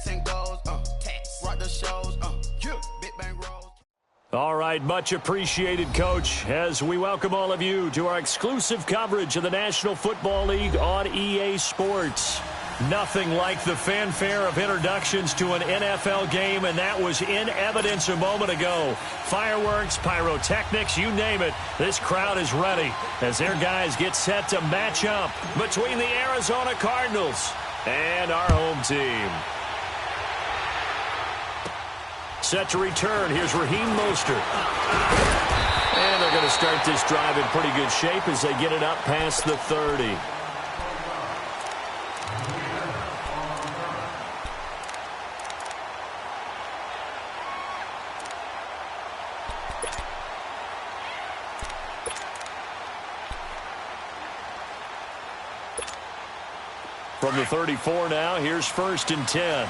and goes, rock the shows, big bang rolls. All right, much appreciated, Coach, as we welcome all of you to our exclusive coverage of the National Football League on EA Sports. Nothing like the fanfare of introductions to an NFL game, and that was in evidence a moment ago. Fireworks, pyrotechnics, you name it. This crowd is ready as their guys get set to match up between the Arizona Cardinals and our home team. Set to return. Here's Raheem Mostert. And they're going to start this drive in pretty good shape as they get it up past the 30. From the 34 now, here's 1st and 10.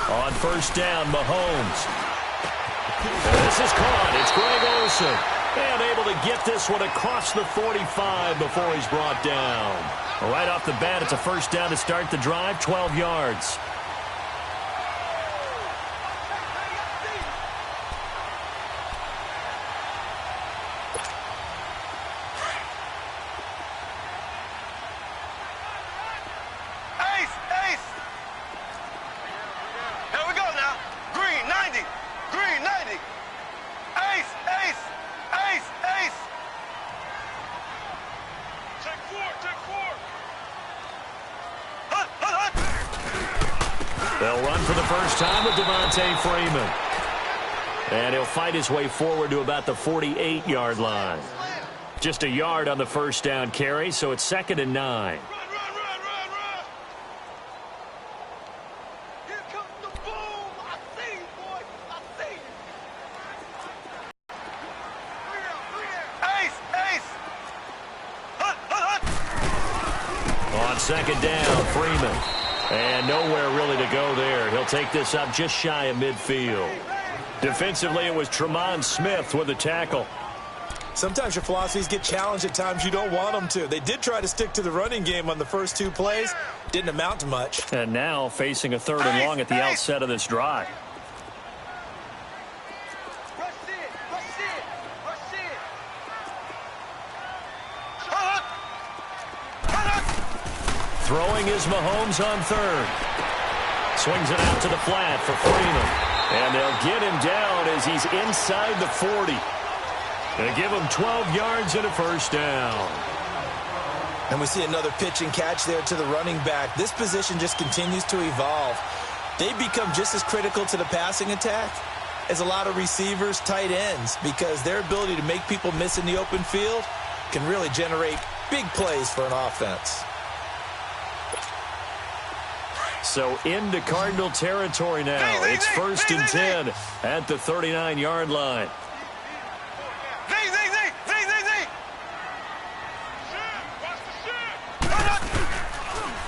On 1st down, Mahomes. And this is caught. It's Greg Olsen. And able to get this one across the 45 before he's brought down. Right off the bat, it's a 1st down to start the drive, 12 yards. They'll run for the first time with Devontae Freeman. And he'll fight his way forward to about the 48-yard line. Just a yard on the 1st down carry, so it's 2nd and 9. Here comes the boom. I see you, boy. I see you. On 2nd down, Freeman. And nowhere really to go there. He'll take this up just shy of midfield. Defensively, it was Tremont Smith with a tackle. Sometimes your philosophies get challenged at times you don't want them to. They did try to stick to the running game on the first 2 plays. Didn't amount to much. And now facing a 3rd and long at the outset of this drive. Throwing is Mahomes on 3rd. Swings it out to the flat for Freeman. And they'll get him down as he's inside the 40. They give him 12 yards and a 1st down. And we see another pitch and catch there to the running back. This position just continues to evolve. They become just as critical to the passing attack as a lot of receivers, tight ends, because their ability to make people miss in the open field can really generate big plays for an offense. So into Cardinal territory now. It's 1st and 10 at the 39-yard line.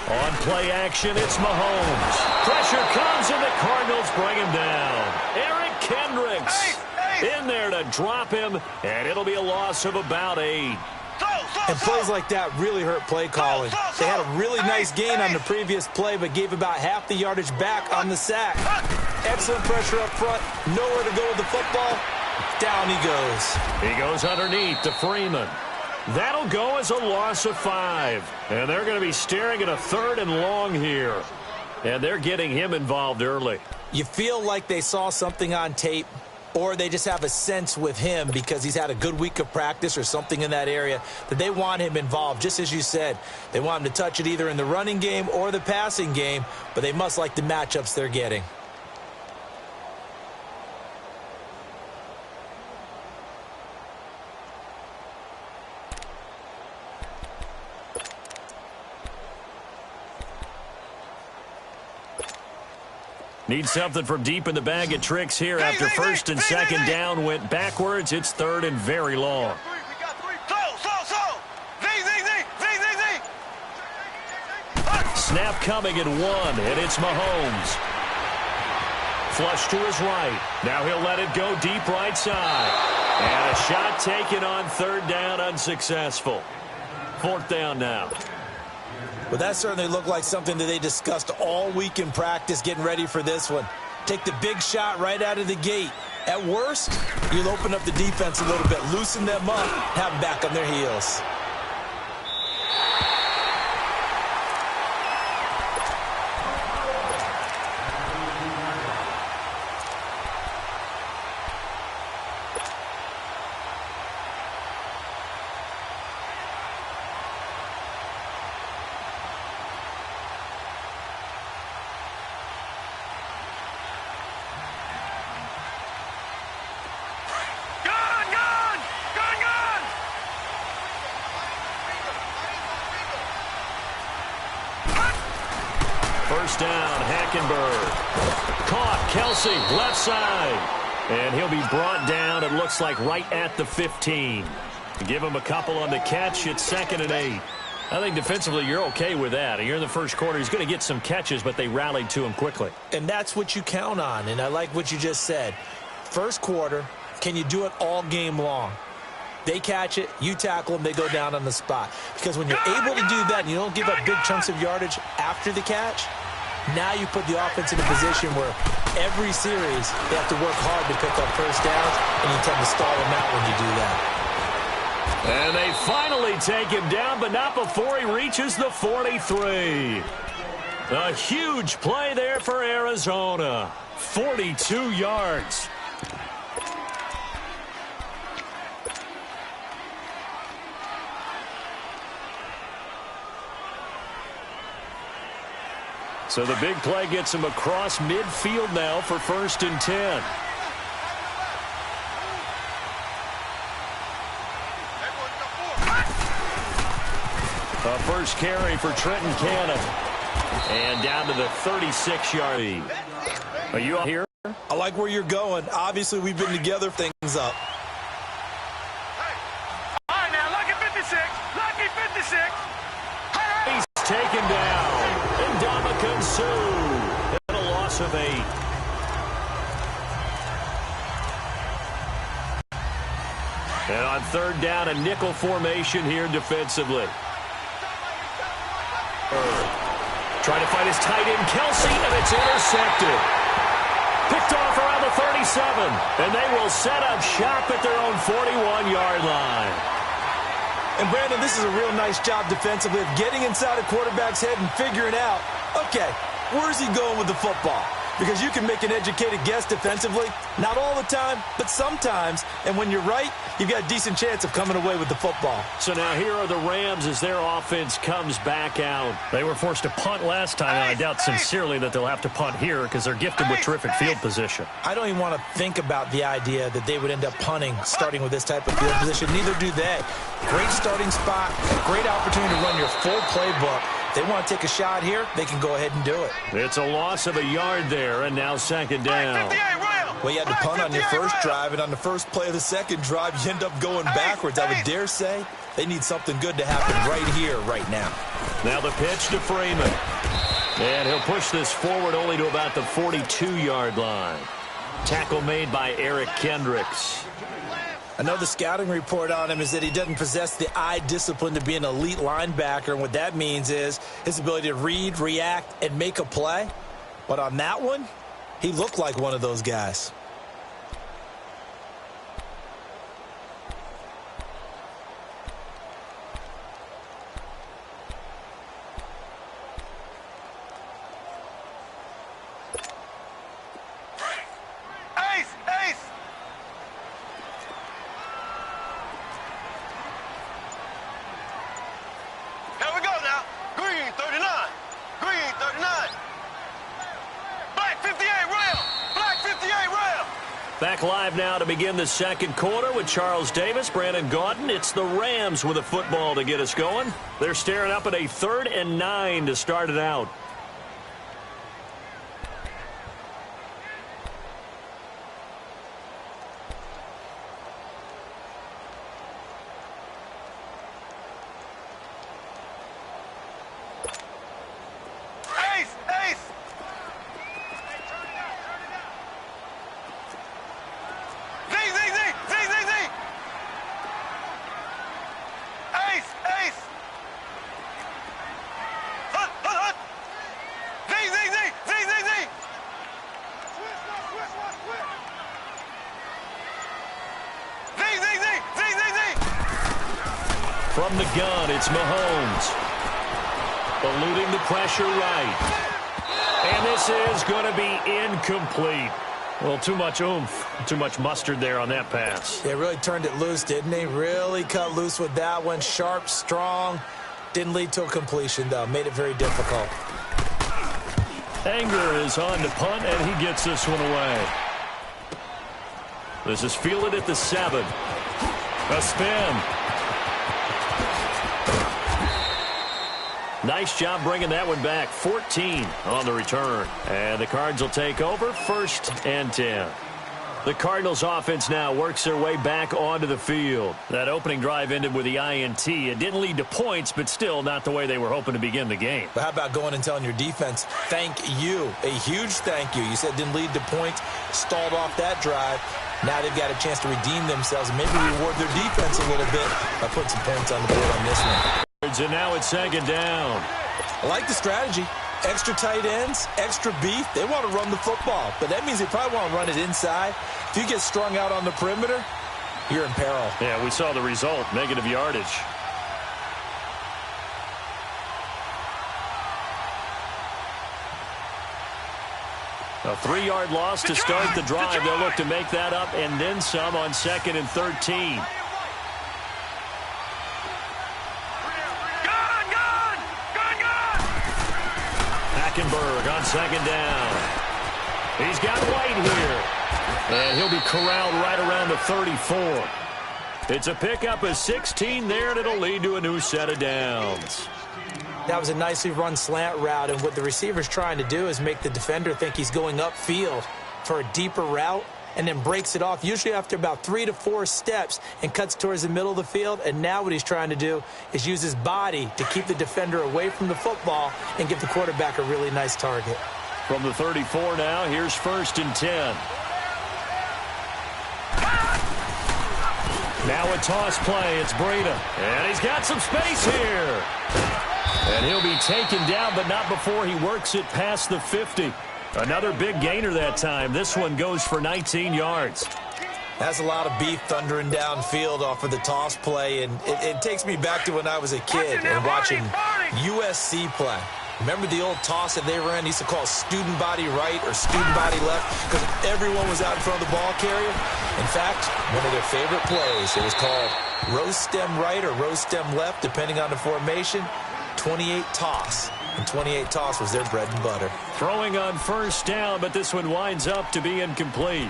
On play action, it's Mahomes. Pressure comes and the Cardinals bring him down. Eric Kendricks in there to drop him, and it'll be a loss of about 8. And plays like that really hurt play calling. They had a really nice gain on the previous play, but gave about half the yardage back on the sack. Excellent pressure up front. Nowhere to go with the football. Down he goes. He goes underneath to Freeman. That'll go as a loss of 5. And they're going to be staring at a 3rd and long here. And they're getting him involved early. You feel like they saw something on tape, or they just have a sense with him because he's had a good week of practice or something in that area that they want him involved. Just as you said, they want him to touch it either in the running game or the passing game, but they must like the matchups they're getting. Need something from deep in the bag of tricks here after 1st and 2nd down went backwards. It's 3rd and very long. Snap coming at 1, and it's Mahomes. Flush to his right. Now he'll let it go deep right side. And a shot taken on 3rd down, unsuccessful. 4th down now. Well, that certainly looked like something that they discussed all week in practice getting ready for this one. Take the big shot right out of the gate. At worst, you'll open up the defense a little bit, loosen them up, have them back on their heels. First down, Hackenberg. Caught, Kelsey, left side. And he'll be brought down, it looks like, right at the 15. Give him a couple on the catch. It's 2nd and 8. I think defensively you're okay with that. You're in the first quarter. He's going to get some catches, but they rallied to him quickly. And that's what you count on, and I like what you just said. First quarter, can you do it all game long? They catch it, you tackle them, they go down on the spot. Because when you're able to do that and you don't give up big chunks of yardage after the catch, now you put the offense in a position where every series they have to work hard to pick up first downs, and you tend to stall them out when you do that. And they finally take him down, but not before he reaches the 43. A huge play there for Arizona. 42 yards. So the big play gets him across midfield now for 1st and 10. A first carry for Trenton Cannon. And down to the 36-yard line. Are you out here? I like where you're going. Obviously, we've been together things up. All right, now, lucky 56. Lucky 56. He's taken down. Ndamukong Suh. And a loss of 8. And on 3rd down, a nickel formation here defensively. Trying to find his tight end, Kelsey, and it's intercepted. Picked off around the 37, and they will set up shop at their own 41-yard line. And, Brandon, this is a real nice job defensively of getting inside a quarterback's head and figuring out, okay, where's he going with the football? Because you can make an educated guess defensively, not all the time, but sometimes. And when you're right, you've got a decent chance of coming away with the football. So now here are the Rams as their offense comes back out. They were forced to punt last time, and I doubt sincerely that they'll have to punt here because they're gifted with terrific field position. I don't even want to think about the idea that they would end up punting starting with this type of field position. Neither do they. Great starting spot, great opportunity to run your full playbook. They want to take a shot here, they can go ahead and do it. It's a loss of a yard there, and now 2nd down. Well, you had to punt on your first drive, and on the first play of the second drive, you end up going backwards. I would dare say they need something good to happen right here, right now. Now the pitch to Freeman. And he'll push this forward only to about the 42-yard line. Tackle made by Eric Kendricks. I know the scouting report on him is that he doesn't possess the eye discipline to be an elite linebacker, and what that means is his ability to read, react, and make a play. But on that one, he looked like one of those guys. Back live now to begin the 2nd quarter with Charles Davis, Brandon Gaudin. It's the Rams with a football to get us going. They're staring up at a 3rd and 9 to start it out. From the gun, it's Mahomes. Eluding the pressure right. And this is going to be incomplete. Well, too much oomph, too much mustard there on that pass. They really turned it loose, didn't they? Really cut loose with that one. Sharp, strong. Didn't lead to a completion, though. Made it very difficult. Anger is on to punt, and he gets this one away. This is fielded at the 7. A spin. Nice job bringing that one back. 14 on the return. And the Cards will take over, 1st and 10. The Cardinals offense now works their way back onto the field. That opening drive ended with the INT. It didn't lead to points, but still not the way they were hoping to begin the game. But how about going and telling your defense, thank you, a huge thank you. You said it didn't lead to points, stalled off that drive. Now they've got a chance to redeem themselves and maybe reward their defense a little bit by putting some points on the board on this one. And now it's 2nd down. I like the strategy. Extra tight ends, extra beef. They want to run the football, but that means they probably want to run it inside. If you get strung out on the perimeter, you're in peril. Yeah, we saw the result, negative yardage. A 3-yard loss to start the drive. They'll look to make that up and then some on 2nd and 13. Hackenberg on 2nd down. He's got White here. And he'll be corralled right around the 34. It's a pickup of 16 there, and it'll lead to a new set of downs. That was a nicely run slant route, and what the receiver's trying to do is make the defender think he's going upfield for a deeper route and then breaks it off, usually after about 3 to 4 steps, and cuts towards the middle of the field. And now what he's trying to do is use his body to keep the defender away from the football and give the quarterback a really nice target. From the 34 now, here's 1st and 10. Now a toss play. It's Breida. And he's got some space here. And he'll be taken down, but not before he works it past the 50. Another big gainer that time. This one goes for 19 yards. That's a lot of beef thundering downfield off of the toss play, and it takes me back to when I was a kid and watching USC play. Remember the old toss that they ran? They used to call student body right or student body left because everyone was out in front of the ball carrier. In fact, one of their favorite plays, it was called rose stem right or rose stem left, depending on the formation, 28 toss. And 28 toss was their bread and butter. Throwing on 1st down, but this one winds up to be incomplete.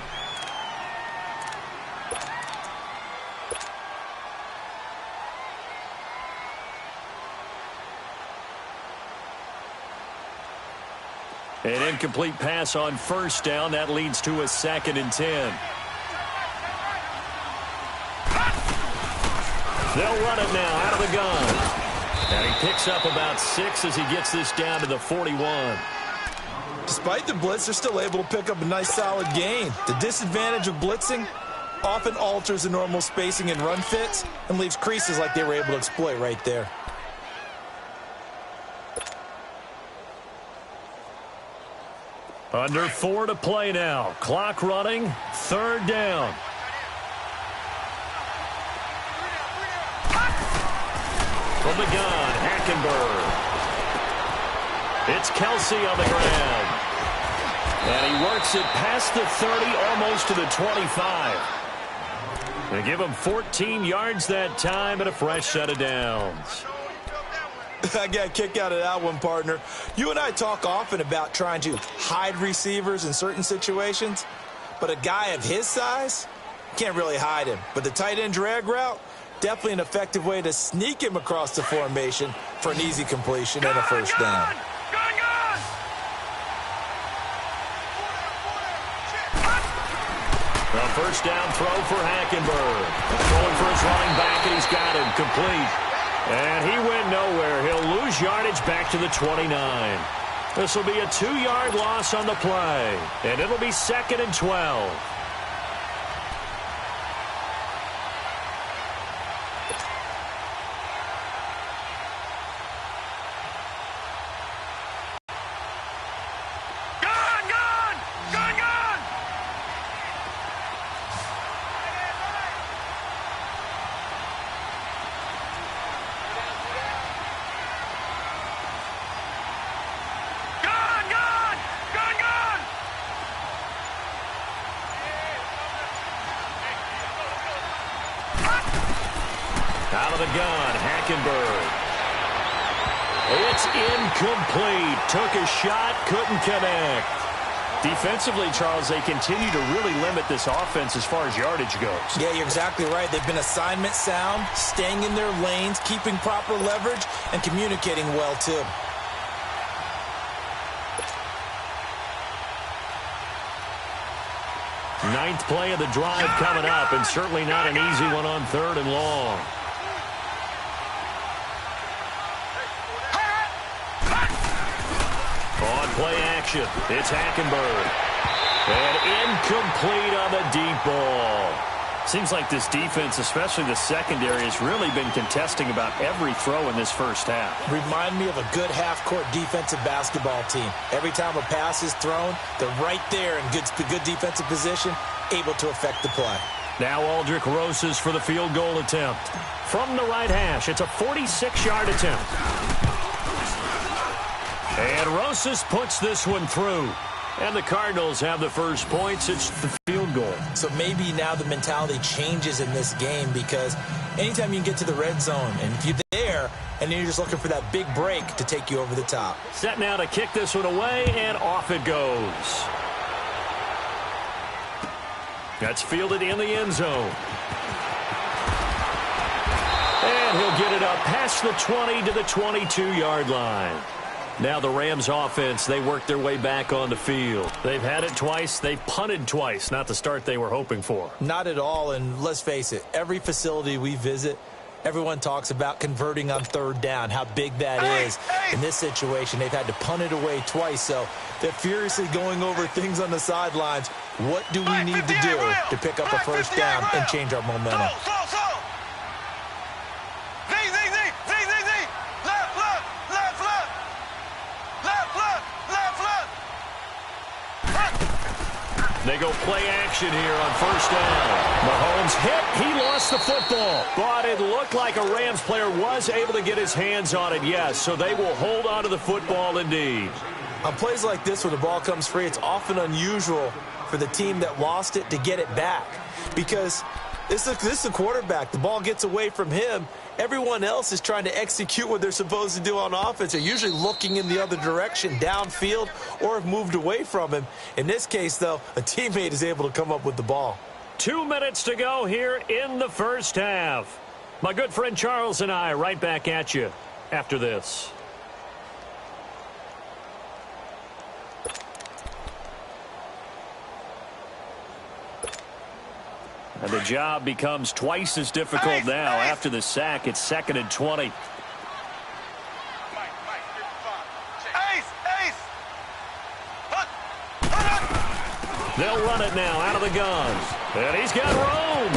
An incomplete pass on 1st down. That leads to a 2nd and 10. They'll run it now out of the gun. And he picks up about 6 as he gets this down to the 41. Despite the blitz, they're still able to pick up a nice solid gain. The disadvantage of blitzing often alters the normal spacing and run fits and leaves creases like they were able to exploit right there. Under 4 to play now. Clock running. 3rd down. From the gun, Hackenberg. It's Kelsey on the ground. And he works it past the 30, almost to the 25. They give him 14 yards that time and a fresh set of downs. I got a kick out of that one, partner. You and I talk often about trying to hide receivers in certain situations, but a guy of his size can't really hide him. But the tight end drag route, definitely an effective way to sneak him across the formation for an easy completion and a 1st down. A 1st down throw for Hackenberg. Throwing for his running back, and he's got him complete. And he went nowhere. He'll lose yardage back to the 29. This will be a 2-yard loss on the play. And it'll be 2nd and 12. Hackenberg. It's incomplete. Took a shot, couldn't connect. Defensively, Charles, they continue to really limit this offense as far as yardage goes. Yeah, you're exactly right. They've been assignment sound, staying in their lanes, keeping proper leverage, and communicating well, too. Ninth play of the drive coming up, and certainly not an easy one on 3rd and long. On play action, it's Hackenberg. And incomplete on the deep ball. Seems like this defense, especially the secondary, has really been contesting about every throw in this first half. Remind me of a good half-court defensive basketball team. Every time a pass is thrown, they're right there in good defensive position, able to affect the play. Now Aldrich Rosas for the field goal attempt. From the right hash, it's a 46-yard attempt. And Rosas puts this one through. And the Cardinals have the first points. It's the field goal. So maybe now the mentality changes in this game, because anytime you can get to the red zone, and if you're there, and then you're just looking for that big break to take you over the top. Set now to kick this one away, and off it goes. That's fielded in the end zone. And he'll get it up past the 20 to the 22-yard line. Now the Rams offense, they work their way back on the field. They've had it twice. They've punted twice. Not the start they were hoping for. Not at all, and let's face it, every facility we visit, everyone talks about converting on 3rd down, how big that is. In this situation, they've had to punt it away twice, so they're furiously going over things on the sidelines. What do we need to do to pick up a first down and change our momentum? They go play action here on 1st down. Mahomes hit. He lost the football. But it looked like a Rams player was able to get his hands on it, yes. So they will hold on to the football indeed. On plays like this where the ball comes free, it's often unusual for the team that lost it to get it back. Because this is a quarterback. The ball gets away from him. Everyone else is trying to execute what they're supposed to do on offense. They're usually looking in the other direction, downfield, or have moved away from him. In this case, though, a teammate is able to come up with the ball. 2 minutes to go here in the first half. My good friend Charles and I right back at you after this. And the job becomes twice as difficult now after the sack. It's 2nd and 20. They'll run it now out of the gun. And he's got room.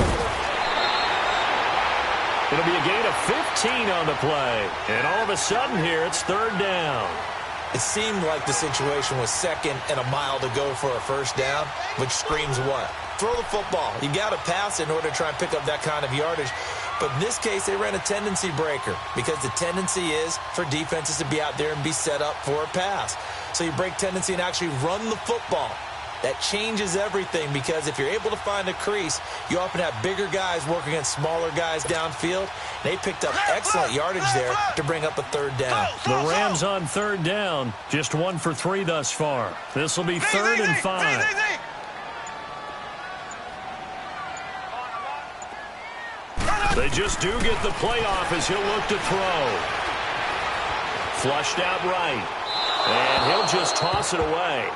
It'll be a gain of 15 on the play. And all of a sudden here, it's 3rd down. It seemed like the situation was 2nd and a mile to go for a first down, which screams what? Throw the football. You got to pass in order to try and pick up that kind of yardage. But in this case, they ran a tendency breaker, because the tendency is for defenses to be out there and be set up for a pass. So you break tendency and actually run the football. That changes everything, because if you're able to find a crease, you often have bigger guys working against smaller guys downfield. They picked up excellent yardage there to bring up a 3rd down. The Rams on 3rd down, just 1 for 3 thus far. This will be 3rd and 5. They just do get the playoff as he'll look to throw. Flushed out right. And he'll just toss it away.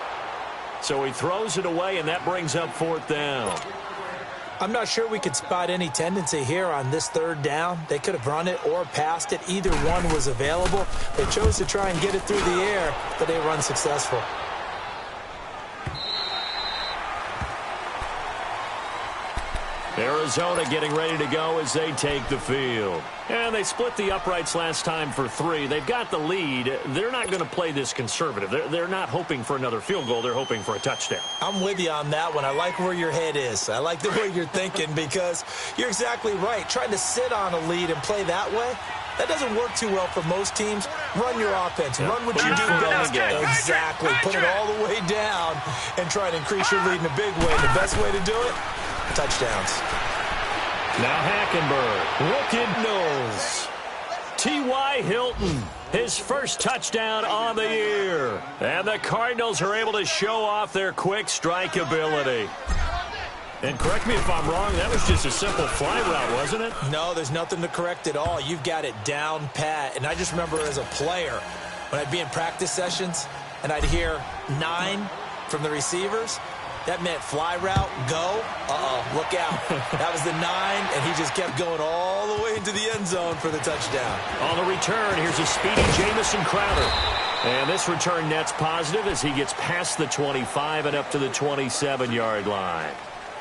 So he throws it away, and that brings up 4th down. I'm not sure we could spot any tendency here on this 3rd down. They could have run it or passed it. Either one was available. They chose to try and get it through the air, but they run successful. Arizona getting ready to go as they take the field. And they split the uprights last time for 3. They've got the lead. They're not going to play this conservative. They're not hoping for another field goal. They're hoping for a touchdown. I'm with you on that one. I like where your head is. I like the way you're thinking, because you're exactly right. Trying to sit on a lead and play that way, that doesn't work too well for most teams. Run your offense. Yeah. Run what you do best. Exactly. Put it all the way down and try to increase your lead in a big way. The best way to do it, touchdowns. Now Hackenberg. Look at Knowles. T.Y. Hilton, his first touchdown on the year. And the Cardinals are able to show off their quick strike ability. And correct me if I'm wrong, that was just a simple fly route, wasn't it? No, there's nothing to correct at all. You've got it down pat. And I just remember as a player, when I'd be in practice sessions and I'd hear 9 from the receivers, that meant fly route, go, look out. That was the 9, and he just kept going all the way into the end zone for the touchdown. On the return, here's a speedy Jamison Crowder. And this return net's positive as he gets past the 25 and up to the 27-yard line.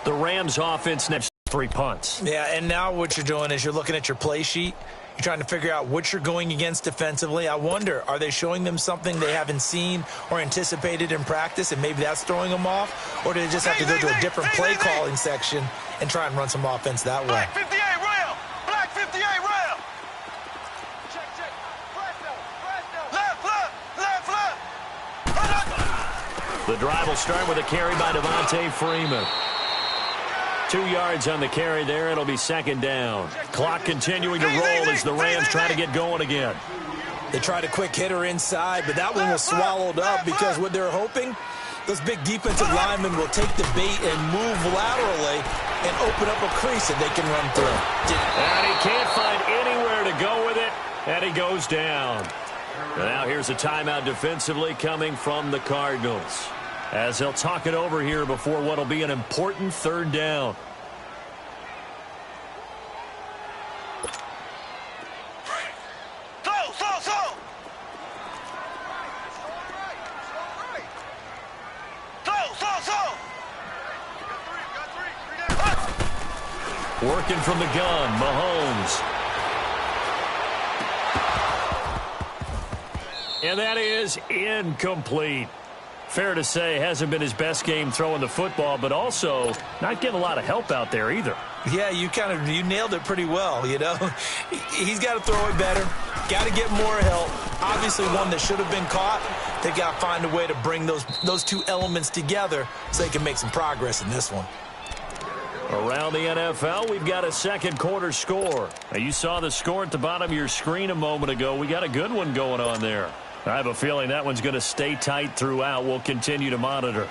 The Rams offense next 3 punts. Yeah, and now what you're doing is you're looking at your play sheet. You're trying to figure out what you're going against defensively. I wonder, are they showing them something they haven't seen or anticipated in practice, and maybe that's throwing them off? Or do they just have to go to a different play calling section and try and run some offense that way? Black 58 rail. Black 58 rail. Check. Left. The drive will start with a carry by Devontae Freeman. 2 yards on the carry there. It'll be second down. Clock continuing to roll as the Rams try to get going again. They tried a quick hitter inside, but that one was swallowed up because what they're hoping, those big defensive linemen will take the bait and move laterally and open up a crease that they can run through. And he can't find anywhere to go with it, and he goes down. And now here's a timeout defensively coming from the Cardinals, as they'll talk it over here before what will be an important third down. Working from the gun, Mahomes. And that is incomplete. Fair to say, hasn't been his best game throwing the football, but also not getting a lot of help out there either. Yeah, you nailed it pretty well, you know. He's got to throw it better, got to get more help. Obviously one that should have been caught. They got to find a way to bring those two elements together so they can make some progress in this one. Around the NFL, we've got a second quarter score. Now, you saw the score at the bottom of your screen a moment ago. We got a good one going on there. I have a feeling that one's going to stay tight throughout. We'll continue to monitor.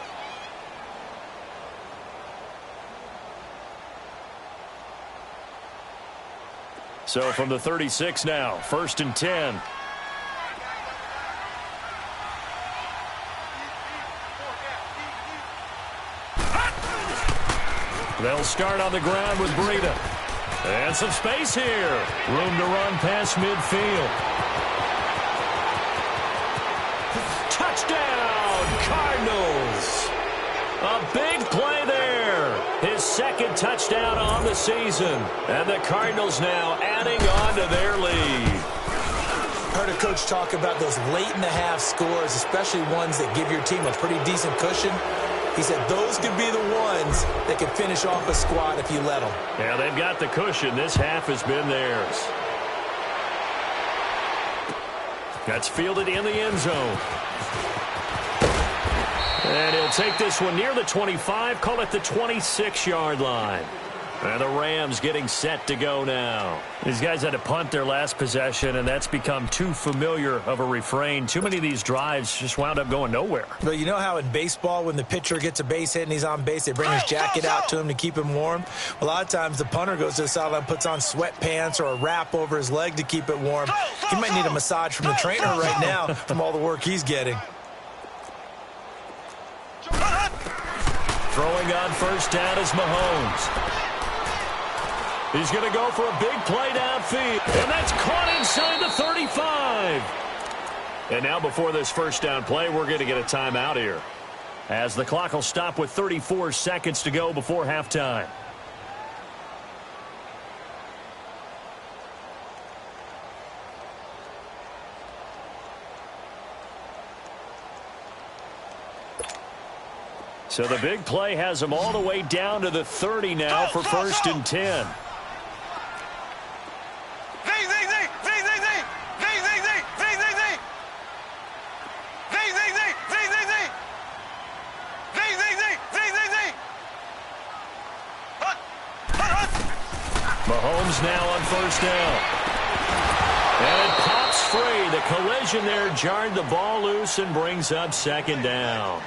So from the 36 now, 1st and 10. They'll start on the ground with Breida. And some space here. Room to run past midfield. Touchdown, Cardinals. A big play there. His second touchdown on the season. And the Cardinals now adding on to their lead. Heard a coach talk about those late-in-the-half scores, especially ones that give your team a pretty decent cushion. He said those could be the ones that could finish off a squad if you let them. Yeah, they've got the cushion. This half has been theirs. That's fielded in the end zone. And he'll take this one near the 25, call it the 26-yard line. And the Rams getting set to go now. These guys had to punt their last possession, and that's become too familiar of a refrain. Too many of these drives just wound up going nowhere. But you know how in baseball, when the pitcher gets a base hit and he's on base, they bring his jacket out to him to keep him warm? A lot of times the punter goes to the sideline, puts on sweatpants or a wrap over his leg to keep it warm. He might need a massage from the trainer right now from all the work he's getting. Throwing on first down is Mahomes. He's going to go for a big play downfield. And that's caught inside the 35. And now before this first down play, we're going to get a timeout here, as the clock will stop with 34 seconds to go before halftime. So the big play has them all the way down to the 30 now for 1st and 10. Mahomes now on first down. And a collision there jarred the ball loose and brings up second down.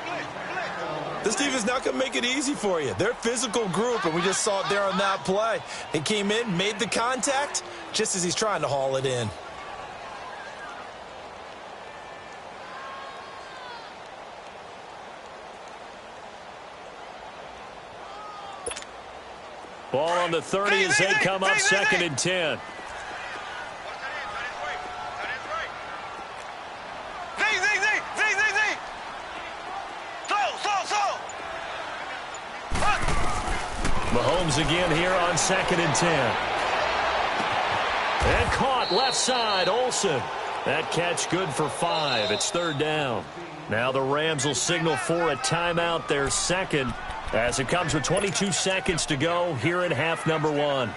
This team is not going to make it easy for you. They're a physical group, and we just saw it there on that play. He came in, made the contact, just as he's trying to haul it in. Ball on the 30 as they come up second and 10. Mahomes again here on second and 10. And caught left side, Olsen. That catch good for 5. It's third down. Now the Rams will signal for a timeout, their second, as it comes with 22 seconds to go here in half number 1.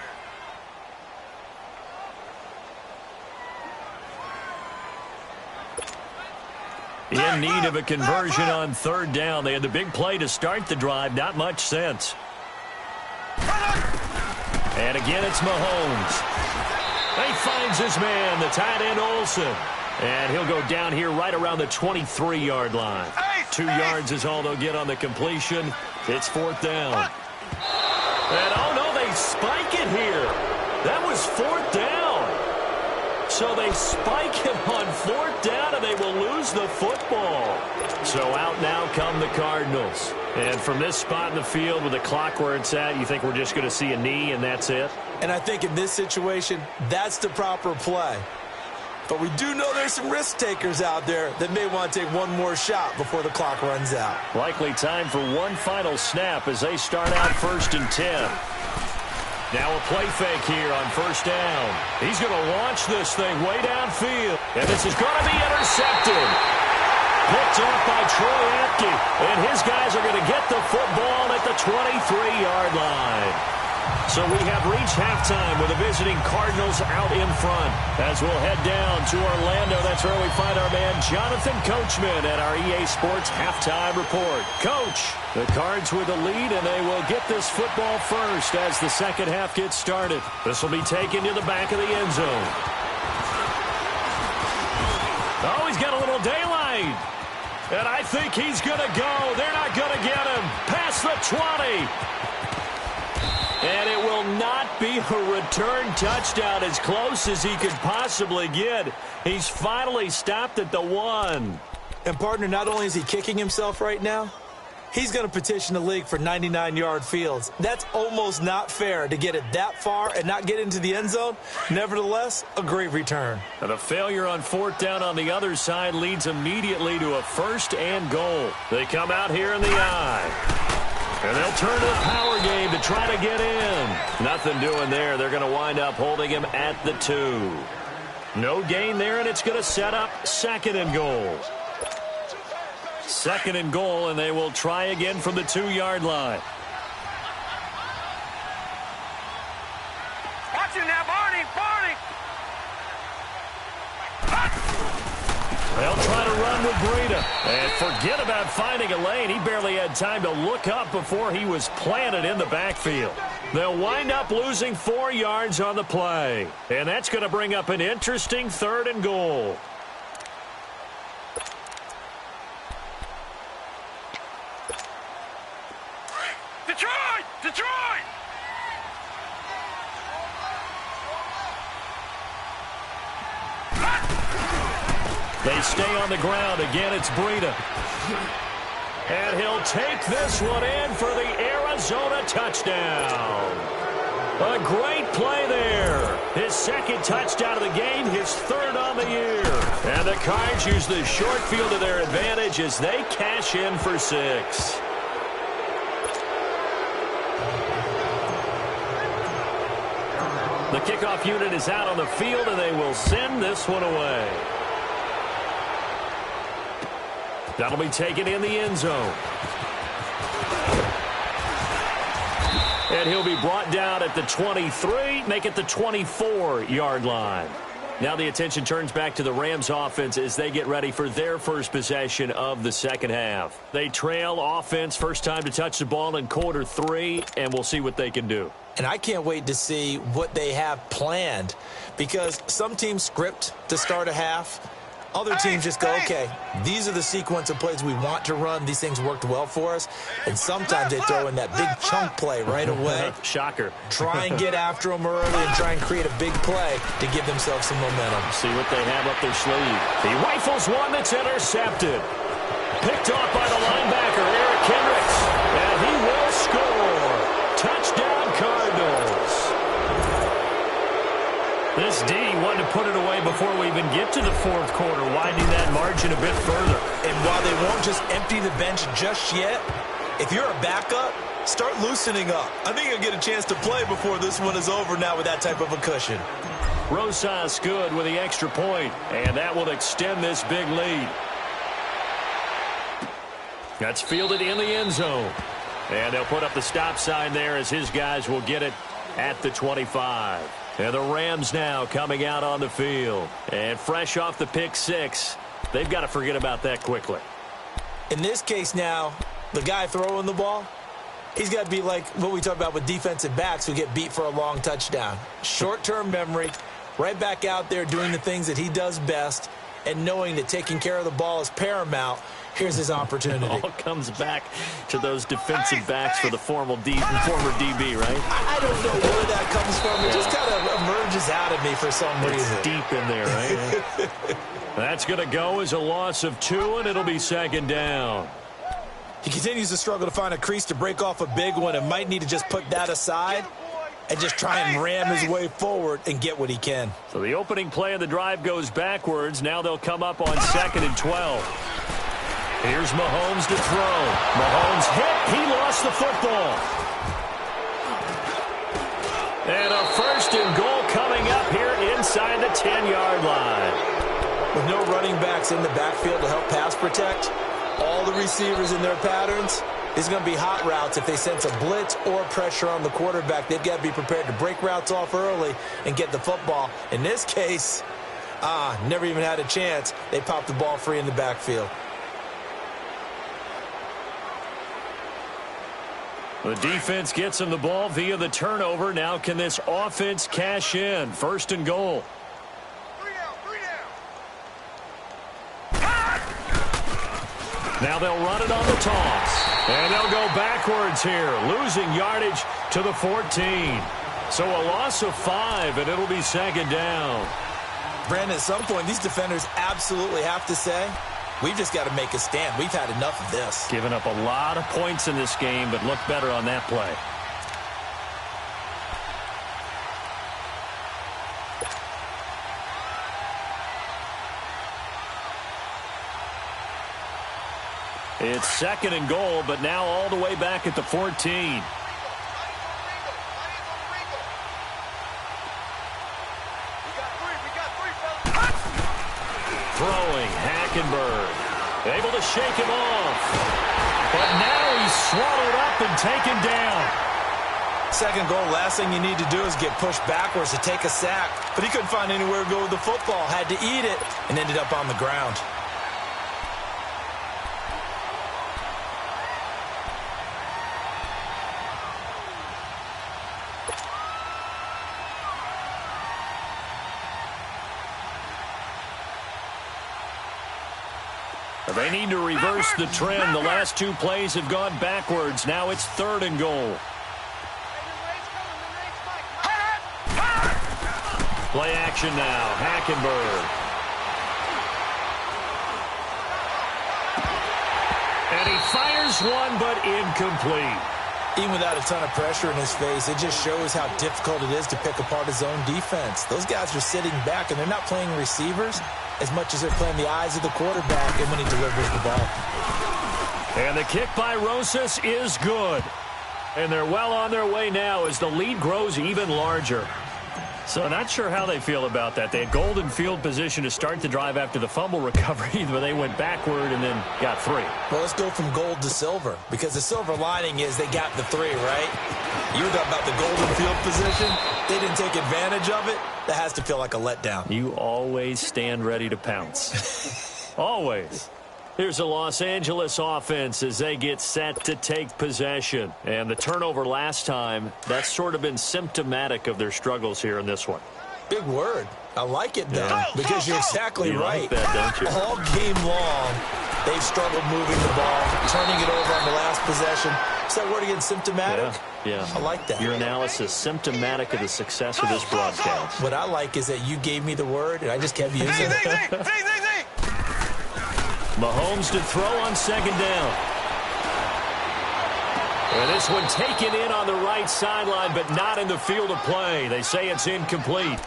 In need of a conversion on third down. They had the big play to start the drive. Not much sense. And again, it's Mahomes. He finds his man, the tight end Olsen. And he'll go down here right around the 23-yard line. 2 yards is all they'll get on the completion. It's fourth down. And, oh, no, they spike it here. That was fourth down. So they spike him on fourth down, and they will lose the football. So out now come the Cardinals. And from this spot in the field with the clock where it's at, you think we're just going to see a knee and that's it? And I think in this situation, that's the proper play. But we do know there's some risk takers out there that may want to take one more shot before the clock runs out. Likely time for one final snap as they start out first and 10. Now a play fake here on first down. He's going to launch this thing way downfield. And this is going to be intercepted. Picked off by Troy Apke. And his guys are going to get the football at the 23-yard line. So we have reached halftime with the visiting Cardinals out in front. As we'll head down to Orlando, that's where we find our man Jonathan Coachman at our EA Sports Halftime Report. Coach, the Cards with the lead, and they will get this football first as the second half gets started. This will be taken to the back of the end zone. Oh, he's got a little daylight. And I think he's going to go. They're not going to get him. Past the 20. And it will not be a return touchdown, as close as he could possibly get. He's finally stopped at the 1. And, partner, not only is he kicking himself right now, he's going to petition the league for 99-yard fields. That's almost not fair to get it that far and not get into the end zone. Nevertheless, a great return. And a failure on fourth down on the other side leads immediately to a first and goal. They come out here in the eye. And they'll turn to the power game to try to get in. Nothing doing there. They're going to wind up holding him at the 2. No gain there, and it's going to set up second and goal. Second and goal, and they will try again from the 2-yard line. Watch him now, Barney! They'll try to run with Breida. And forget about finding a lane. He barely had time to look up before he was planted in the backfield. They'll wind up losing 4 yards on the play. And that's going to bring up an interesting third and goal. Detroit! They stay on the ground. Again, it's Breida. And he'll take this one in for the Arizona touchdown. A great play there. His second touchdown of the game, his third on the year. And the Cards use the short field to their advantage as they cash in for 6. The kickoff unit is out on the field, and they will send this one away. That'll be taken in the end zone. And he'll be brought down at the 23, make it the 24-yard line. Now the attention turns back to the Rams offense as they get ready for their first possession of the second half. They trail offense, first time to touch the ball in quarter 3, and we'll see what they can do. And I can't wait to see what they have planned, because some teams script to start a half. Other teams just go, okay, these are the sequence of plays we want to run. These things worked well for us. And sometimes they throw in that big chunk play right away. Shocker. Try and get after them early and try and create a big play to give themselves some momentum. See what they have up their sleeve. He rifles one that's intercepted. Picked off by the linebacker, Eric Kendricks. And he will score. Touchdown, Cardinals. This D wanted to put it away before we even get to the fourth quarter, widening that margin a bit further. And while they won't just empty the bench just yet, if you're a backup, start loosening up. I think you'll get a chance to play before this one is over now with that type of a cushion. Rosas good with the extra point, and that will extend this big lead. That's fielded in the end zone. And they'll put up the stop sign there as his guys will get it at the 25. And the Rams now coming out on the field. And fresh off the pick six, they've got to forget about that quickly. In this case now, the guy throwing the ball, he's got to be like what we talk about with defensive backs who get beat for a long touchdown. Short-term memory, right back out there doing the things that he does best, and knowing that taking care of the ball is paramount. Here's his opportunity. It all comes back to those defensive backs for the former DB, right? I don't know where that comes from. It just kind of emerges out of me for some reason. It's deep in there, right? That's going to go as a loss of 2, and it'll be second down. He continues to struggle to find a crease to break off a big one and might need to just put that aside and just try and ram his way forward and get what he can. So the opening play of the drive goes backwards. Now they'll come up on 2nd and 12. Here's Mahomes to throw. Mahomes hit. He lost the football. And a 1st and goal coming up here inside the 10-yard line. With no running backs in the backfield to help pass protect, all the receivers in their patterns, these are going to be hot routes. If they sense a blitz or pressure on the quarterback, they've got to be prepared to break routes off early and get the football. In this case, never even had a chance. They popped the ball free in the backfield. The defense gets him the ball via the turnover. Now can this offense cash in? 1st and goal. 3 down. Now they'll run it on the toss. And they'll go backwards here, losing yardage to the 14. So a loss of 5, and it'll be 2nd down. Brandon, at some point, these defenders absolutely have to say, we've just got to make a stand. We've had enough of this. Giving up a lot of points in this game, but look better on that play. It's 2nd and goal, but now all the way back at the 14. Throwing, Hackenberg. Able to shake him off. But now he's swallowed up and taken down. 2nd goal, last thing you need to do is get pushed backwards to take a sack. But he couldn't find anywhere to go with the football. Had to eat it and ended up on the ground. They need to reverse the trend. The last 2 plays have gone backwards. Now it's 3rd and goal. Play action now. Hackenberg. And he fires one, but incomplete. Even without a ton of pressure in his face, it just shows how difficult it is to pick apart his own defense. Those guys are sitting back, and they're not playing receivers as much as they're playing the eyes of the quarterback and when he delivers the ball. And the kick by Rosas is good. And they're well on their way now as the lead grows even larger. So not sure how they feel about that. They had golden field position to start the drive after the fumble recovery, but they went backward and then got 3. Well, let's go from gold to silver, because the silver lining is they got the 3, right? You were talking about the golden field position. They didn't take advantage of it. That has to feel like a letdown. You always stand ready to pounce. Always. Here's a Los Angeles offense as they get set to take possession. And the turnover last time, that's sort of been symptomatic of their struggles here in this one. Big word. I like it, though, because you're exactly right. Like that, don't you? All game long, they've struggled moving the ball, turning it over on the last possession. Is that word again, symptomatic? Yeah. I like that. Your analysis, symptomatic of the success of this broadcast. What I like is that you gave me the word, and I just kept using it. Mahomes to throw on second down. And this one taken in on the right sideline, but not in the field of play. They say it's incomplete.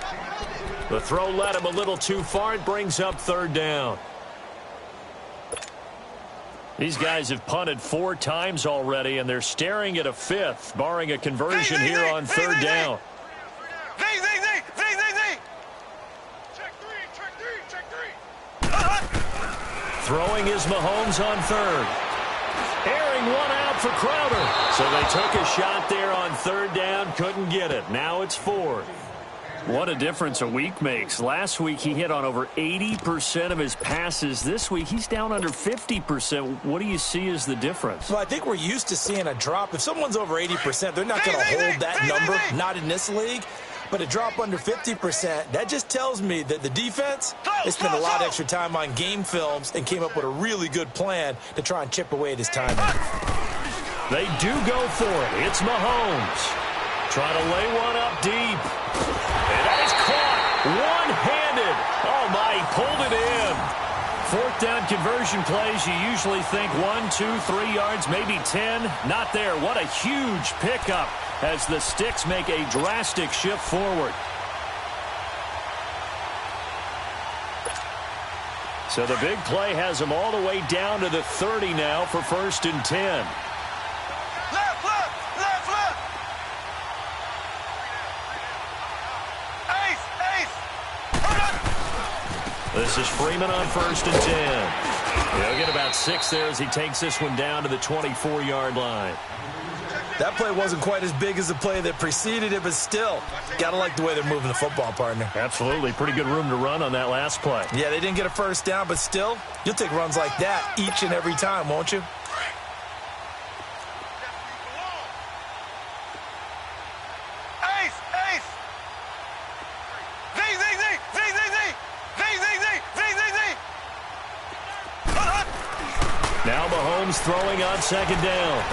The throw led him a little too far. It brings up third down. These guys have punted 4 times already, and they're staring at a 5th, barring a conversion here on third down. Throwing is Mahomes on third. Airing one out for Crowder. So they took a shot there on third down, couldn't get it. Now it's 4th. What a difference a week makes. Last week he hit on over 80% of his passes. This week he's down under 50%. What do you see as the difference? Well, I think we're used to seeing a drop. If someone's over 80%, they're not going to hold that number, not in this league. But a drop under 50%, that just tells me that the defense, they spent a lot of extra time on game films and came up with a really good plan to try and chip away at his timing. They do go for it. It's Mahomes. Trying to lay one up deep. And that is caught one-handed. Oh, my, he pulled it in. 4th down conversion plays, you usually think 1, 2, 3 yards, maybe 10. Not there. What a huge pickup as the Sticks make a drastic shift forward. So the big play has them all the way down to the 30 now for 1st and 10. This is Freeman on 1st and 10. He'll get about 6 there as he takes this one down to the 24-yard line. That play wasn't quite as big as the play that preceded it, but still, got to like the way they're moving the football, partner. Absolutely. Pretty good room to run on that last play. Yeah, they didn't get a first down, but still, you'll take runs like that each and every time, won't you? Now Mahomes throwing on second down.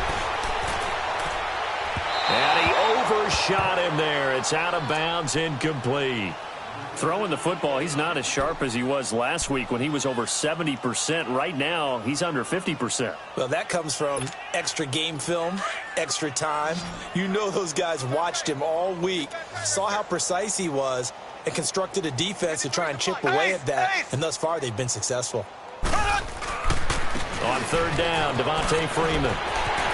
And he overshot him there. It's out of bounds, incomplete. Throwing the football, he's not as sharp as he was last week when he was over 70%. Right now, he's under 50%. Well, that comes from extra game film, extra time. You know those guys watched him all week, saw how precise he was, and constructed a defense to try and chip away at that. And thus far, they've been successful. On third down, Devontae Freeman.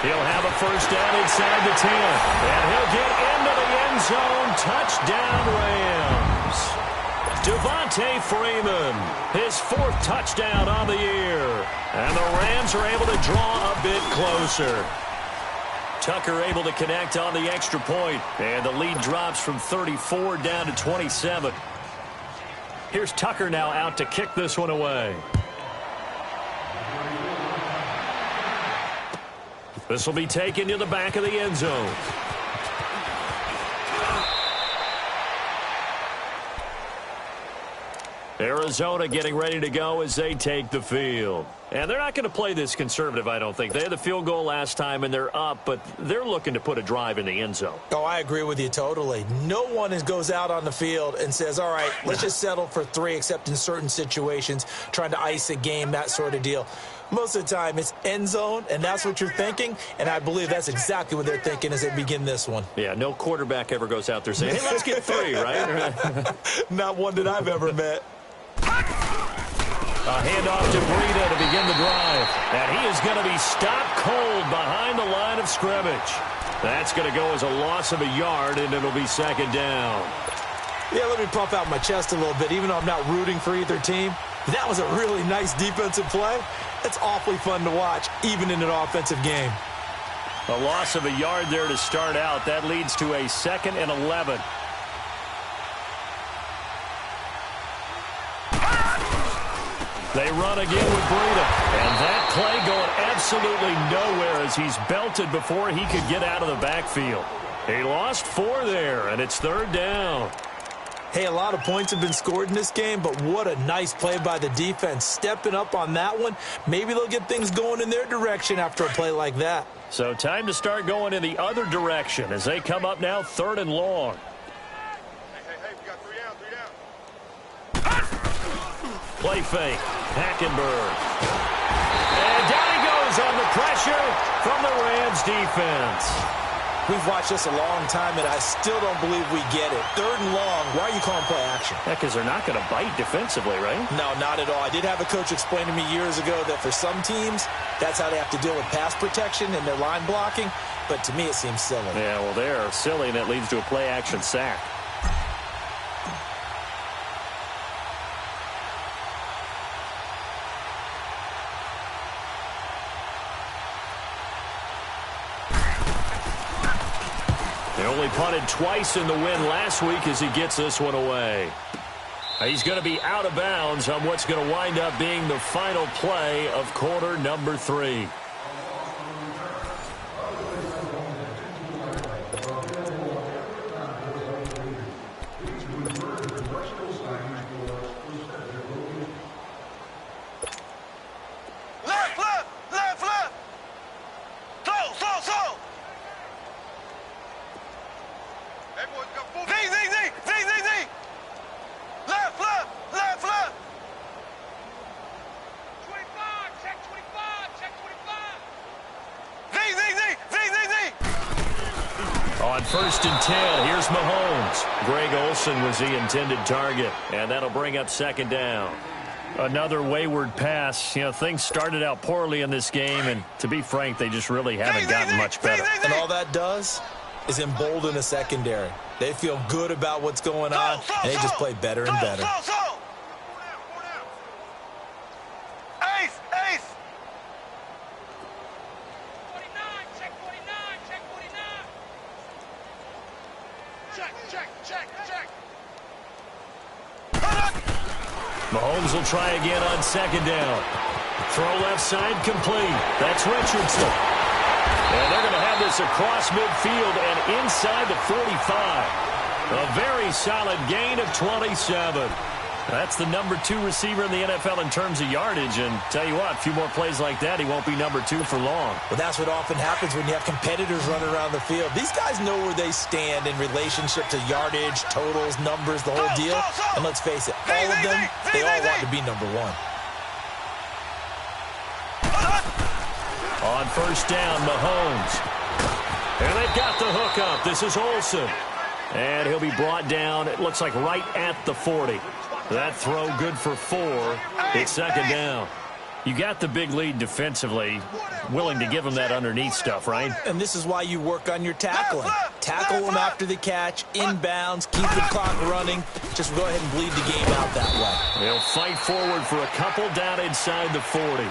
He'll have a first down inside the 10. And he'll get into the end zone. Touchdown, Rams. Devontae Freeman, his 4th touchdown on the year. And the Rams are able to draw a bit closer. Tucker able to connect on the extra point. And the lead drops from 34 down to 27. Here's Tucker now out to kick this one away. This will be taken to the back of the end zone. Arizona getting ready to go as they take the field. And they're not going to play this conservative, I don't think. They had the field goal last time, and they're up, but they're looking to put a drive in the end zone. Oh, I agree with you totally. No one goes out on the field and says, all right, let's just settle for 3, except in certain situations, trying to ice a game, that sort of deal. Most of the time, it's end zone, and that's what you're thinking, and I believe that's exactly what they're thinking as they begin this one. Yeah, no quarterback ever goes out there saying, hey, let's get 3, right? Not one that I've ever met. A handoff to Breida to begin the drive. And he is going to be stopped cold behind the line of scrimmage. That's going to go as a loss of a yard, and it'll be second down. Yeah, let me puff out my chest a little bit, even though I'm not rooting for either team. That was a really nice defensive play. It's awfully fun to watch, even in an offensive game. A loss of a yard there to start out. That leads to a 2nd and 11. They run again with Breida. And that play going absolutely nowhere as he's belted before he could get out of the backfield. He lost 4 there, and it's third down. Hey, a lot of points have been scored in this game, but what a nice play by the defense. Stepping up on that one, maybe they'll get things going in their direction after a play like that. So time to start going in the other direction as they come up now 3rd and long. Hey, we got 3 down. Play fake. Hackenberg. And down he goes on the pressure from the Rams defense. We've watched this a long time, and I still don't believe we get it. 3rd and long, why are you calling play action? Yeah, because they're not going to bite defensively, right? No, not at all. I did have a coach explain to me years ago that for some teams, that's how they have to deal with pass protection and their line blocking. But to me, it seems silly. Yeah, well, they're silly, and that leads to a play action sack. They only punted twice in the win last week as he gets this one away. He's going to be out of bounds on what's going to wind up being the final play of quarter number 3. On 1st and 10, here's Mahomes. Greg Olsen was the intended target, and that'll bring up 2nd down. Another wayward pass. You know, things started out poorly in this game, and to be frank, they just really haven't gotten much better. And all that does is embolden a secondary. They feel good about what's going on, and they just play better and better. Mahomes will try again on 2nd down. Throw left side complete. That's Richardson. And they're going to have this across midfield and inside the 45. A very solid gain of 27. That's the number 2 receiver in the NFL in terms of yardage. And tell you what, a few more plays like that, he won't be number 2 for long. Well, that's what often happens when you have competitors running around the field. These guys know where they stand in relationship to yardage, totals, numbers, the whole deal. And let's face it, all of them, they all want to be number 1. On 1st down, Mahomes. And they've got the hook up. This is Olsen. And he'll be brought down, it looks like right at the 40. That throw good for 4. It's 2nd down. You got the big lead defensively, willing to give them that underneath stuff, right? And this is why you work on your tackling. Tackle them after the catch, inbounds, keep the clock running. Just go ahead and bleed the game out that way. They'll fight forward for a couple down inside the 40.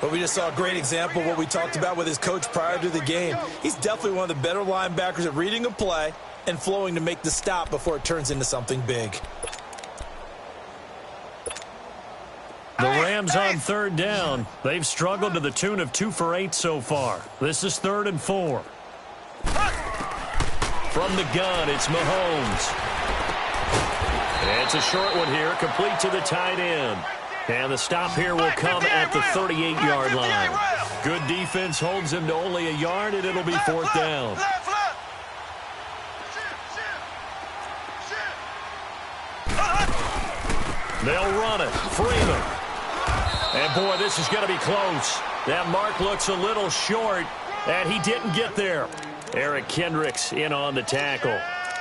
But we just saw a great example of what we talked about with his coach prior to the game. He's definitely one of the better linebackers at reading a play and flowing to make the stop before it turns into something big. The Rams on 3rd down. They've struggled to the tune of 2 for 8 so far. This is 3rd and 4. From the gun, it's Mahomes. It's a short one here, complete to the tight end. And the stop here will come at the 38-yard line. Good defense holds him to only a yard, and it'll be 4th down. They'll run it. Freeman. And, boy, this is going to be close. That mark looks a little short, and he didn't get there. Eric Kendricks in on the tackle.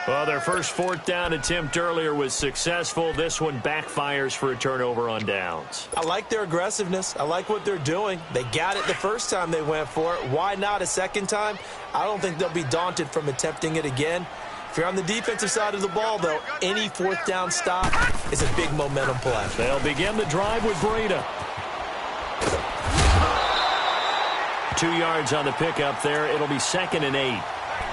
Well, their first 4th down attempt earlier was successful. This one backfires for a turnover on downs. I like their aggressiveness. I like what they're doing. They got it the first time they went for it. Why not a second time? I don't think they'll be daunted from attempting it again. If you're on the defensive side of the ball, though, any 4th down stop is a big momentum play. They'll begin the drive with Breida. 2 yards on the pickup there. It'll be 2nd and 8.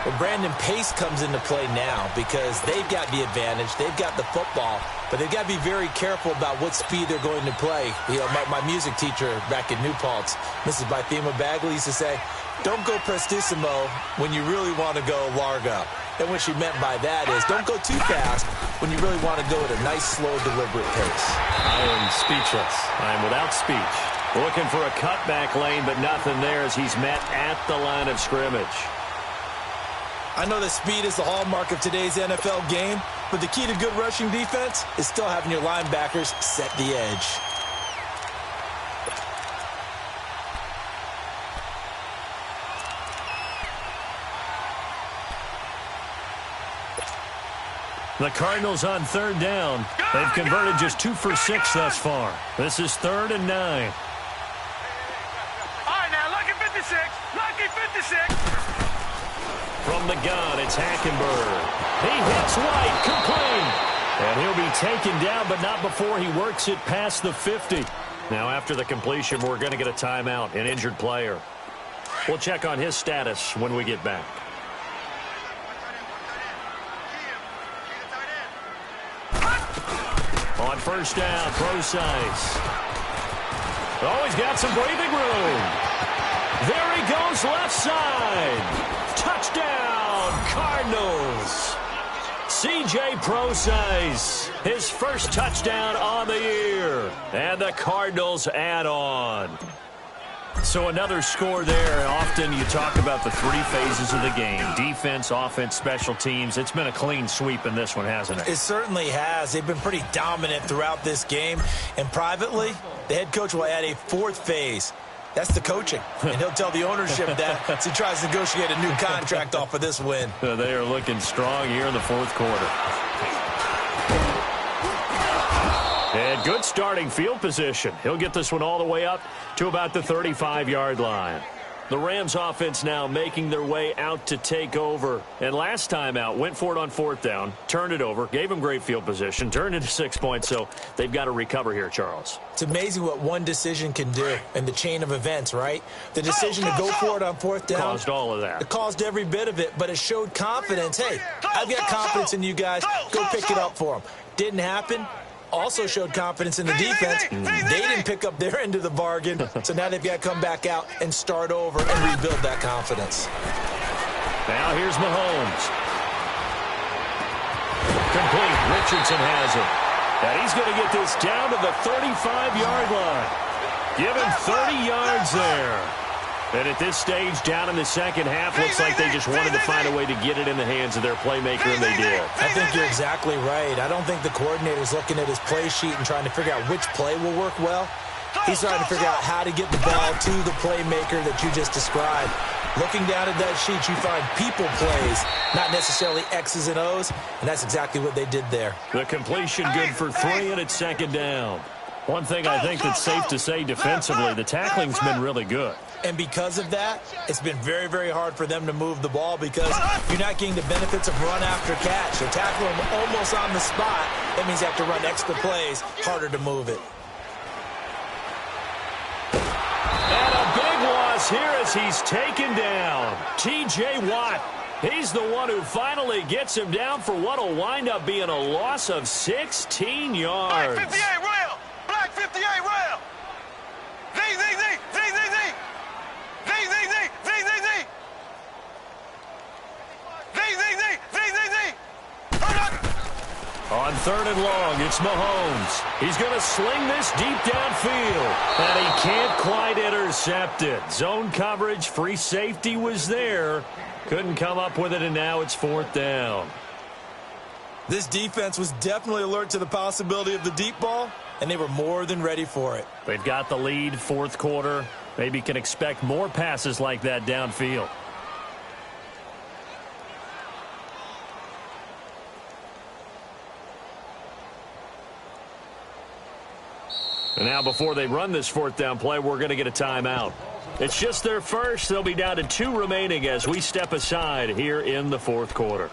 Well, Brandon, pace comes into play now because they've got the advantage. They've got the football, but they've got to be very careful about what speed they're going to play. You know, my music teacher back in New Paltz, Mrs. Bythema Bagley, used to say, don't go prestissimo when you really want to go largo. And what she meant by that is don't go too fast when you really want to go at a nice, slow, deliberate pace. I am speechless. I am without speech. Looking for a cutback lane, but nothing there as he's met at the line of scrimmage. I know that speed is the hallmark of today's NFL game, but the key to good rushing defense is still having your linebackers set the edge. The Cardinals on third down. They've converted just 2 for 6 thus far. This is 3rd and 9. All right, now, lucky 56. Lucky 56. From the gun, it's Hackenberg. He hits White, complete. And he'll be taken down, but not before he works it past the 50. Now, after the completion, we're going to get a timeout, an injured player. We'll check on his status when we get back. On first down, Procise. Oh, he's got some breathing room. There he goes, left side. Touchdown, Cardinals. C.J. Procise, his first touchdown on the year. And the Cardinals add on. So another score there. Often you talk about the 3 phases of the game. Defense, offense, special teams. It's been a clean sweep in this one, hasn't it? It certainly has. They've been pretty dominant throughout this game. And privately, the head coach will add a 4th phase. That's the coaching. And he'll tell the ownership that as he tries to negotiate a new contract off of this win. They are looking strong here in the 4th quarter. And good starting field position. He'll get this one all the way up to about the 35-yard line. The Rams offense now making their way out to take over. And last time out, went for it on 4th down, turned it over, gave them great field position, turned into 6 points. So they've got to recover here, Charles. It's amazing what one decision can do in the chain of events, right? The decision to go for it on 4th down. Caused all of that. It caused every bit of it, but it showed confidence. Hey, I've got confidence in you guys. Go pick it up for them. Didn't happen. Also showed confidence in the defense. They didn't pick up their end of the bargain, so now they've got to come back out and start over and rebuild that confidence. Now here's Mahomes. Complete. Richardson has it. And he's going to get this down to the 35-yard line. Give him 30 yards there. And at this stage, down in the second half, looks like they just wanted to find a way to get it in the hands of their playmaker, and they did. I think you're exactly right. I don't think the coordinator's looking at his play sheet and trying to figure out which play will work well. He's trying to figure out how to get the ball to the playmaker that you just described. Looking down at that sheet, you find people plays, not necessarily X's and O's, and that's exactly what they did there. The completion good for 3, and it's second down. One thing I think that's safe to say defensively, the tackling's been really good. And because of that, it's been very, very hard for them to move the ball because you're not getting the benefits of run after catch. You're tackling them almost on the spot. That means you have to run extra plays, harder to move it. And a big loss here as he's taken down. T.J. Watt, he's the one who finally gets him down for what will wind up being a loss of 16 yards. Black 58 rail. Black 58 rail. Z. On 3rd and long, it's Mahomes. He's going to sling this deep downfield, and he can't quite intercept it. Zone coverage, free safety was there. Couldn't come up with it, and now it's 4th down. This defense was definitely alert to the possibility of the deep ball, and they were more than ready for it. They've got the lead, 4th quarter. Maybe can expect more passes like that downfield. And now before they run this 4th down play, we're going to get a timeout. It's just their first. They'll be down to 2 remaining as we step aside here in the 4th quarter.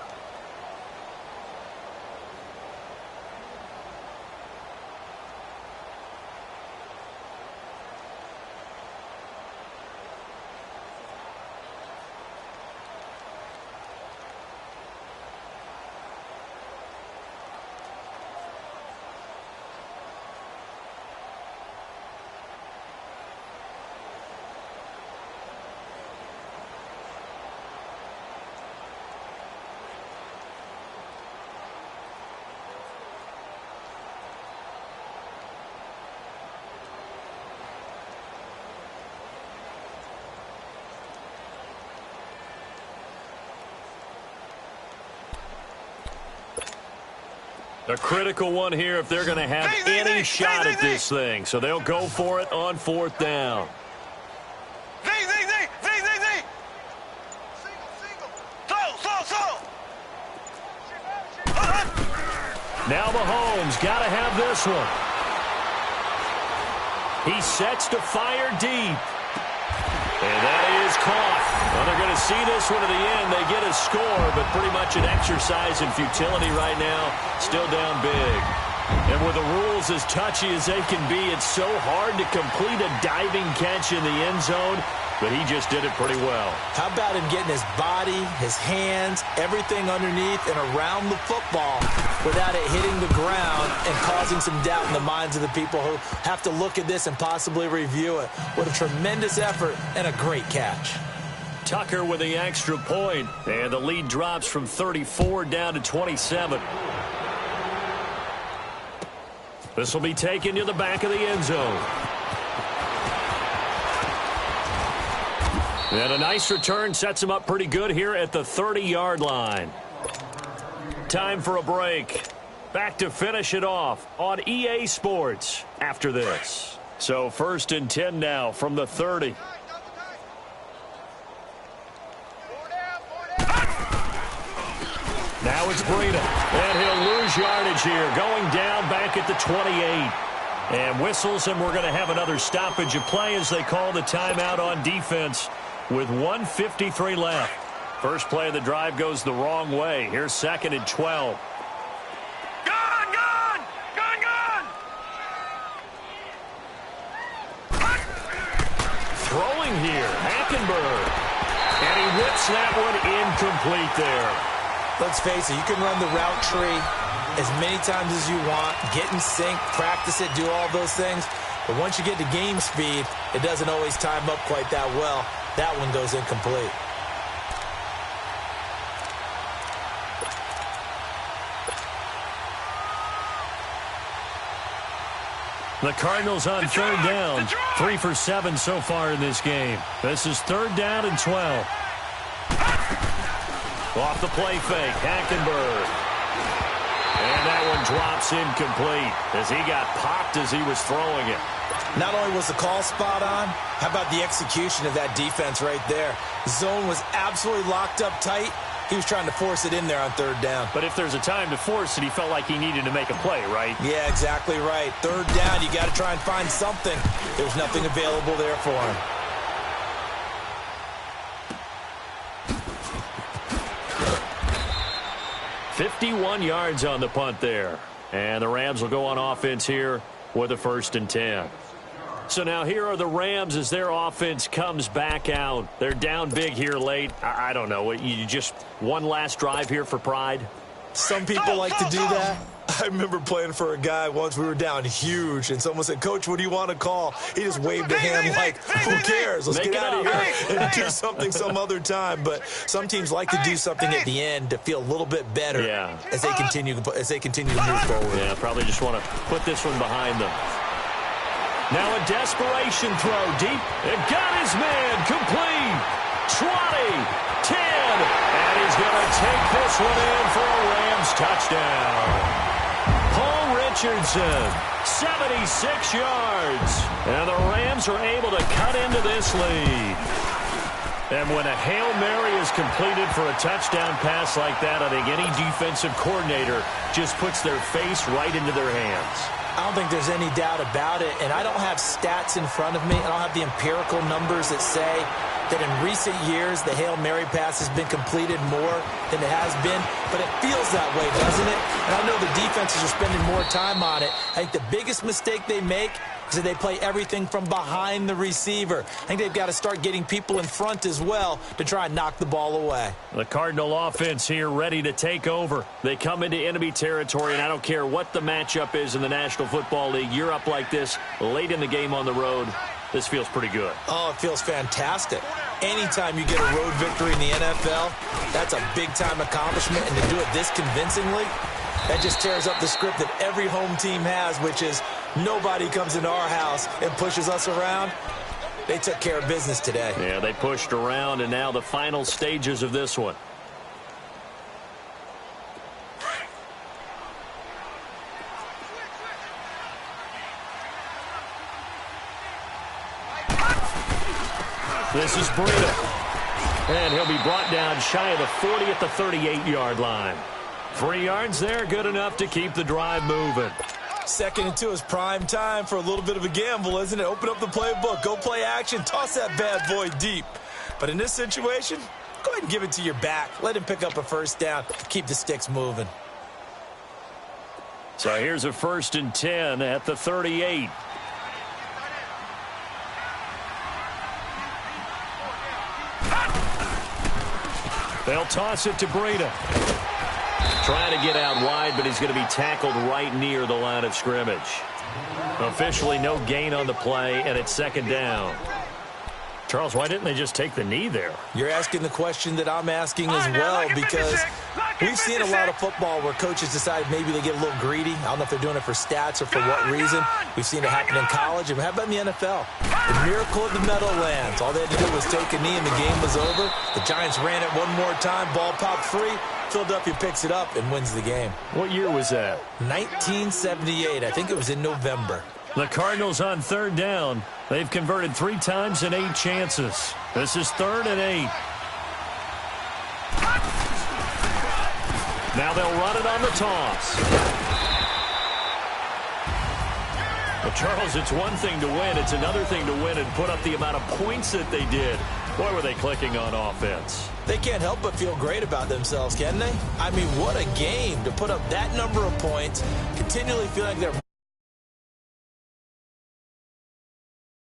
A critical one here if they're going to have any shot at this thing. So they'll go for it on 4th down. Now Mahomes got to have this one. He sets to fire deep. And that is caught. Well, they're going to see this one to the end. They get a score, but pretty much an exercise in futility right now. Still down big. And with the rules as touchy as they can be, it's so hard to complete a diving catch in the end zone, but he just did it pretty well. How about him getting his body, his hands, everything underneath and around the football without it hitting the ground and causing some doubt in the minds of the people who have to look at this and possibly review it. What a tremendous effort and a great catch. Tucker with the extra point, and the lead drops from 34 down to 27. This will be taken to the back of the end zone. And a nice return sets him up pretty good here at the 30-yard line. Time for a break. Back to finish it off on EA Sports after this. So 1st and 10 now from the 30. Now it's Breida, and he'll lose yardage here, going down back at the 28. And whistles, and we're going to have another stoppage of play as they call the timeout on defense with 1:53 left. First play of the drive goes the wrong way. Here's 2nd and 12. Throwing here, Hackenberg. And he whips that one incomplete there. Let's face it, you can run the route tree as many times as you want, get in sync, practice it, do all those things. But once you get to game speed, it doesn't always time up quite that well. That one goes incomplete. The Cardinals on 3rd down. 3 for 7 so far in this game. This is 3rd down and 12. Off the play fake, Hackenberg. And that one drops incomplete as he got popped as he was throwing it. Not only was the call spot on, how about the execution of that defense right there? Zone was absolutely locked up tight. He was trying to force it in there on 3rd down. But if there's a time to force it, he felt like he needed to make a play, right? Yeah, exactly right. 3rd down, you got to try and find something. There's nothing available there for him. "51 yards on the punt there. And the Rams will go on offense here with a 1st and 10. So now here are the Rams as their offense comes back out. They're down big here late. I don't know. You just one last drive here for pride? Some people like to do that. I remember playing for a guy once. We were down huge, and someone said, "Coach, what do you want to call?" He just waved a hand like, "Who cares? Let's get out of here and do something some other time." But some teams like to do something at the end to feel a little bit better as they continue to move forward. Yeah, probably just want to put this one behind them. Now a desperation throw deep. It got his man complete. 20, 10, and he's going to take this one in for a Rams touchdown. Paul Richardson, 76 yards. And the Rams are able to cut into this lead. And when a Hail Mary is completed for a touchdown pass like that, I think any defensive coordinator just puts their face right into their hands. I don't think there's any doubt about it, and I don't have stats in front of me. I don't have the empirical numbers that say that in recent years the Hail Mary pass has been completed more than it has been, but it feels that way, doesn't it? And I know the defenses are spending more time on it. I think the biggest mistake they make is that they play everything from behind the receiver. I think they've got to start getting people in front as well to try and knock the ball away. The Cardinal offense here ready to take over. They come into enemy territory, and I don't care what the matchup is in the National Football League. You're up like this late in the game on the road. This feels pretty good. Oh, it feels fantastic. Anytime you get a road victory in the NFL, that's a big-time accomplishment, and to do it this convincingly, that just tears up the script that every home team has, which is nobody comes into our house and pushes us around. They took care of business today. Yeah, they pushed around, and now the final stages of this one. This is Breida. And he'll be brought down shy of the 40 at the 38-yard line. 3 yards there, good enough to keep the drive moving. 2nd and 2 is prime time for a little bit of a gamble, isn't it? Open up the playbook, go play action, toss that bad boy deep. But in this situation, go ahead and give it to your back. Let him pick up a first down. Keep the sticks moving. So here's a 1st and 10 at the 38. They'll toss it to Breida. Trying to get out wide, but he's going to be tackled right near the line of scrimmage. Officially no gain on the play, and it's 2nd down. Charles, why didn't they just take the knee there? You're asking the question that I'm asking as well, because we've seen a lot of football where coaches decide maybe they get a little greedy. I don't know if they're doing it for stats or for what reason. We've seen it happen in college, and how about in the NFL? The miracle of the Meadowlands. All they had to do was take a knee, and the game was over. The Giants ran it one more time. Ball popped free. Philadelphia picks it up and wins the game. What year was that? 1978. I think it was in November. The Cardinals on 3rd down. They've converted 3 times in 8 chances. This is 3rd and 8. Now they'll run it on the toss. Well, Charles, it's one thing to win. It's another thing to win and put up the amount of points that they did. Boy, were they clicking on offense. They can't help but feel great about themselves, can they? I mean, what a game to put up that number of points, continually feel like they're